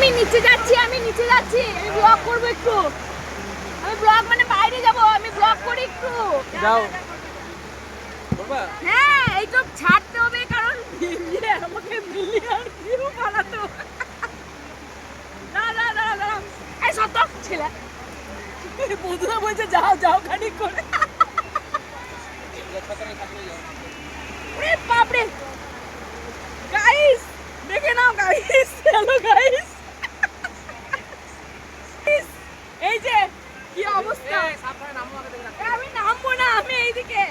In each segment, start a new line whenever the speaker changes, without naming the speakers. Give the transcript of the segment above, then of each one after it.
আমি নিচে যাচ্ছি আমি ব্লগ করব একটু। আমি ব্লগ মানে বাইরে যাব, আমি ব্লগ করি একটু।
যাও।
হ্যাঁ, এই তো ছাড়তে হবে কারণ আমাকে মিলিয়ন ভিউ বানাতো। না এই সত্য ছেলে বন্ধুরা বলছে যাও যাও খানিক করে। ওরে বাপরে গাইস, দেখে নাও গাইস, হ্যালো গাইস, এই যে কি অবস্থা। আমি নামবো না, আমি এইদিকে।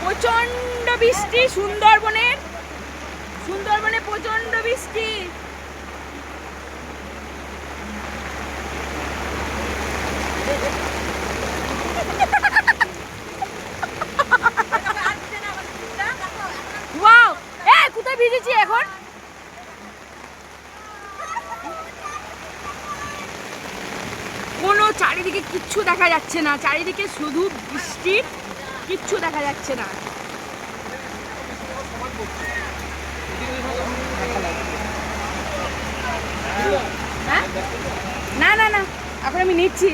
প্রচন্ড বৃষ্টি সুন্দরবনে প্রচন্ড বৃষ্টি। ওয়াও, এই কোথায় ভিজেছি এখন? কোনো চারিদিকে কিচ্ছু দেখা যাচ্ছে না, চারিদিকে শুধু বৃষ্টি, কিচ্ছু দেখা যাচ্ছে না। হ্যাঁ? না না না, এখন আমি নিচ্ছি।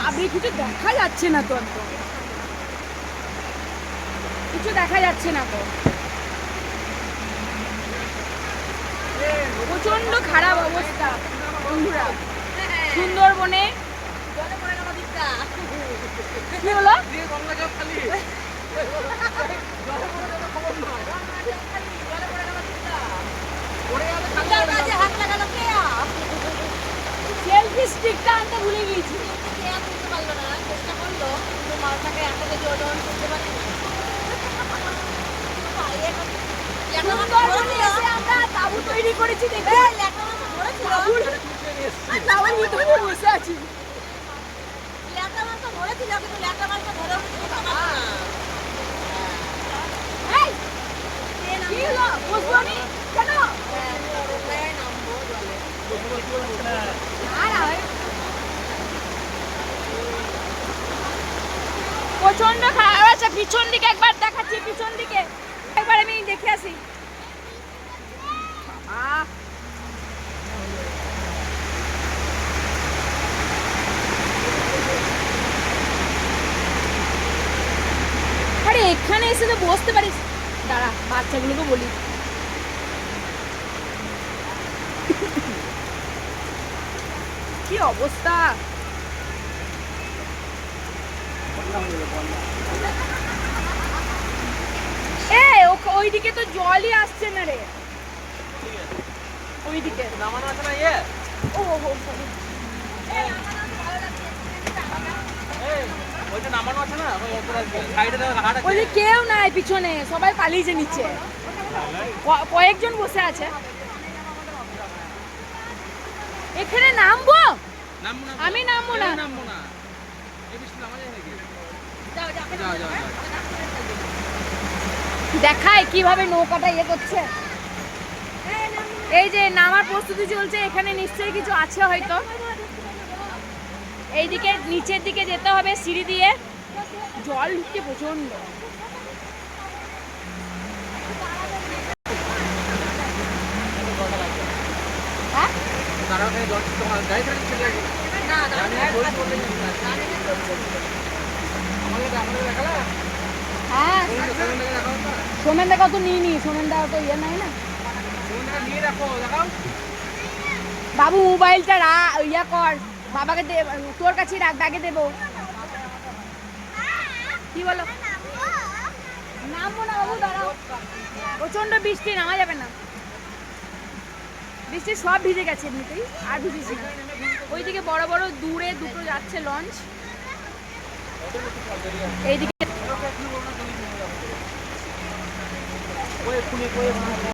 আপনি কিছু দেখা যাচ্ছে না তো, একদম কিছু দেখা যাচ্ছে না তো, প্রচন্ড খারাপ অবস্থা বন্ধুরা সুন্দরবনে। কি হলো? সেলফি স্টিকটা আনতে ভুলে গিয়েছি। আমরা তাবু তৈরি করেছি, দেখে তাবুর ভিতরে বসে আছি। প্রচন্ড খারাপ আছে। পিছন দিকে একবার দেখাচ্ছি, পিছন দিকে একবার আমি দেখে আসি। আরে এখানে এসে তো বসতে পারিস। দাঁড়া, বাচ্চাগুলোকে বলি। কি অবস্থা! ওইদিকে তো জলই আসছে না রে, ওইদিকে নামানো আছে না। ও কেউ নাই পিছনে, সবাই পালিয়েছে নিচে, কয়েকজন বসে আছে। এখানে নামবো? আমি নামবো না। দেখায় কিভাবে নৌকাটা ইয়ে করছে। এই যে নামার প্রস্তুতি চলছে, এখানে নিশ্চয়ই কিছু আছে হয়তো। এইদিকে নিচের দিকে যেতে হবে সিঁড়ি দিয়ে, জল ঢুকছে প্রচন্ড। হ্যাঁ, সোমেন দা কত নিয়ে নি, সোমেন দা তো ইয়ে নাই না। বাবু মোবাইলটা ইয়া কর, বাবাকে দে, তোর কাছেই রাখ, ব্যাগে দেবো। কি বলো? নামবো না বাবু, দাঁড়াও। প্রচন্ড বৃষ্টি, নামা যাবে না। বৃষ্টি সব ভিজে গেছে এমনিতেই, আর ভিজেছি না। ওইদিকে বড় বড় দূরে দুটো যাচ্ছে লঞ্চ, এইদিকে